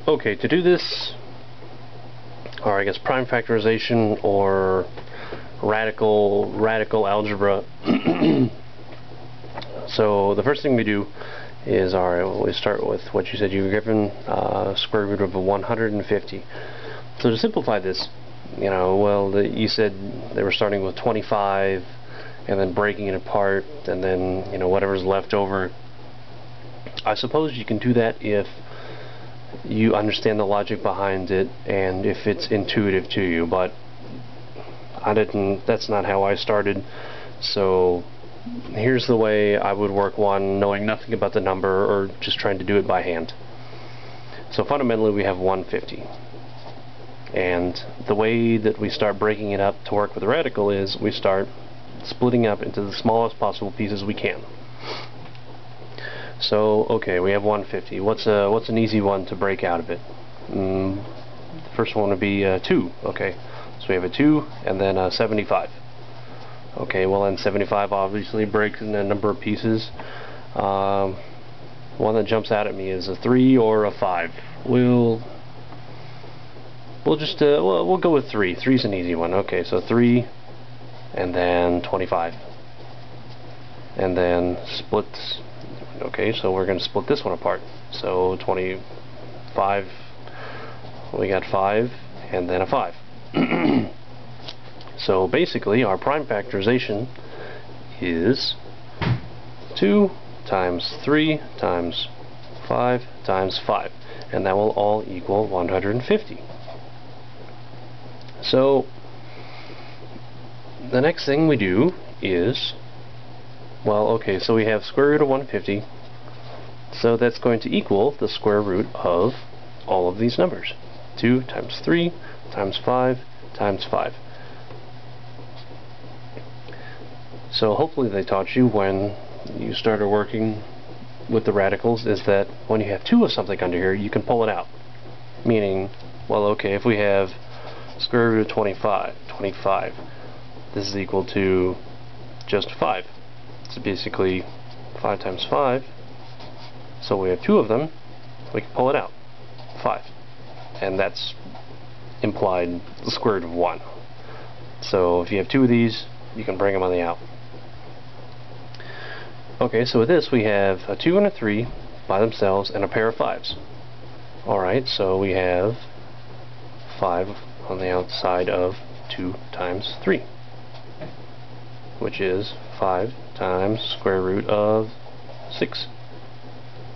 Okay, to do this, or I guess prime factorization or radical algebra. So the first thing we do is, we start with what you said you were given, square root of 150. So to simplify this, you said they were starting with 25 and then breaking it apart, and then whatever's left over. I suppose you can do that if you understand the logic behind it and if it's intuitive to you, but that's not how I started. So here's the way I would work one, knowing nothing about the number or just trying to do it by hand. So fundamentally we have 150, and the way that we start breaking it up to work with the radical is we start splitting up into the smallest possible pieces we can. So okay, we have 150. What's an easy one to break out of it? The first one would be 2. Okay, so we have a 2 and then 75. Okay, well then 75 obviously breaks in a number of pieces. One that jumps out at me is a 3 or a 5. We'll go with 3. 3's an easy one. Okay, so 3 and then 25, and then splits. Okay, so we're going to split this one apart. So 25, we got 5 and then a 5. So basically our prime factorization is 2 times 3 times 5 times 5, and that will all equal 150. So the next thing we do is, so we have square root of 150, so that's going to equal the square root of all of these numbers. 2 times 3 times 5 times 5. So hopefully they taught you when you started working with the radicals is that when you have 2 of something under here, you can pull it out. Meaning, if we have square root of 25, this is equal to just 5. So basically 5 times 5, so we have 2 of them, we can pull it out, 5. And that's implied the square root of 1. So if you have 2 of these, you can bring them on the out. Okay, so with this we have a 2 and a 3 by themselves and a pair of 5s. Alright, so we have 5 on the outside of 2 times 3, which is 5 times square root of 6.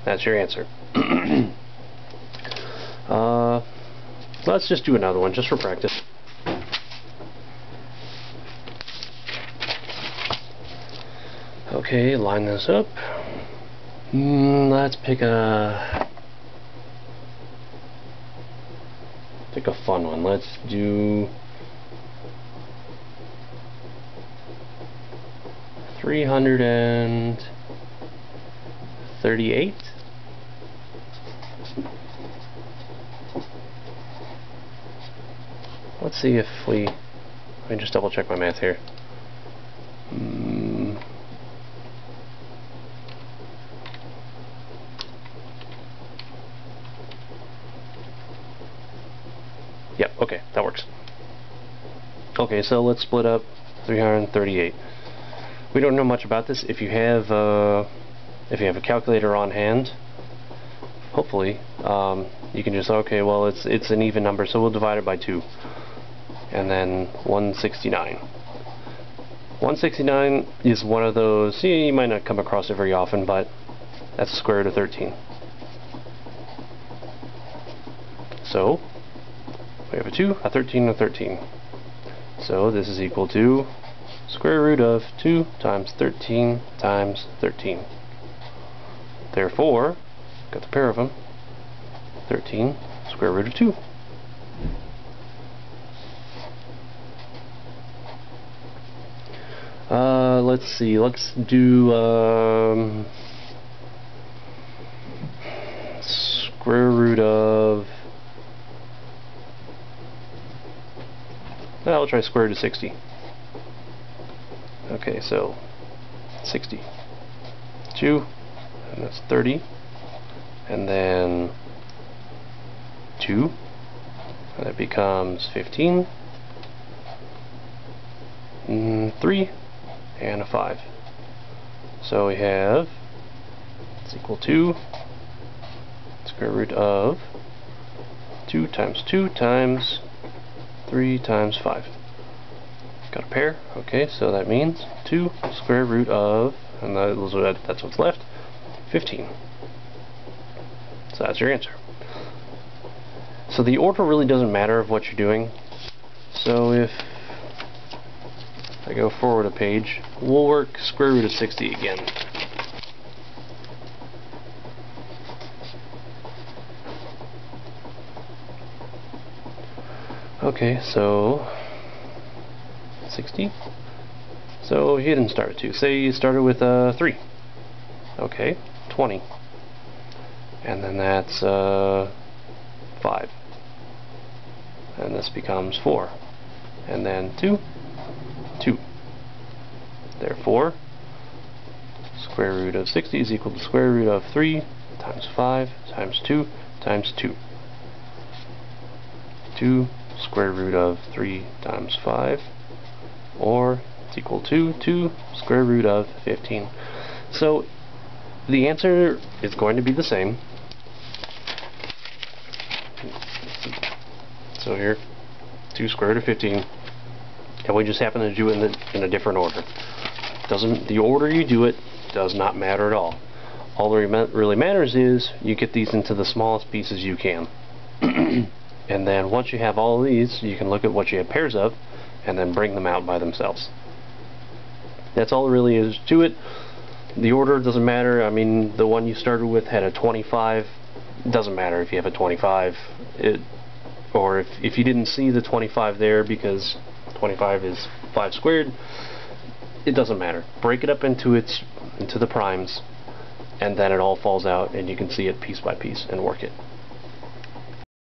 That's your answer. Let's just do another one just for practice. Okay, line this up. Let's pick a fun one. Let's do 338. Let's see if let me just double check my math here. Yep, okay, that works. Okay, so let's split up 338. We don't know much about this. If you have a calculator on hand, hopefully you can just it's an even number, so we'll divide it by 2, and then 169. 169 is one of those, you might not come across it very often, but that's the square root of 13. So we have a 2, a 13, and a 13. So this is equal to square root of 2 times 13 times 13. Therefore, got the pair of them, 13 square root of 2. Let's see, let's do square root of, we'll try square root of 60. Okay, so 60. 2, and that's 30, and then 2, and that becomes 15, 3, and a 5. So we have, it's equal to square root of 2 times 2 times 3 times 5. Got a pair? Okay, so that means 2 square root of, and that's what's left, 15. So that's your answer. So the order really doesn't matter of what you're doing. So if I go forward a page, we'll work square root of 60 again. Okay, so 60. So he didn't start with 2. Say you started with 3. Okay, 20. And then that's 5. And this becomes 4. And then 2, 2. Therefore, square root of 60 is equal to square root of 3 times 5 times 2 times 2. 2 square root of 3 times 5, or it's equal to 2 square root of 15. So the answer is going to be the same. So here, 2 square root of 15, and we just happen to do it in a different order. The order you do it does not matter at all. All that really matters is you get these into the smallest pieces you can. And then once you have all of these, you can look at what you have pairs of and then bring them out by themselves. That's all there really is to it. The order doesn't matter. I mean, the one you started with had a 25. It doesn't matter if you have a 25. Or if you didn't see the 25 there because 25 is 5 squared, it doesn't matter. Break it up into the primes, and then it all falls out and you can see it piece by piece and work it.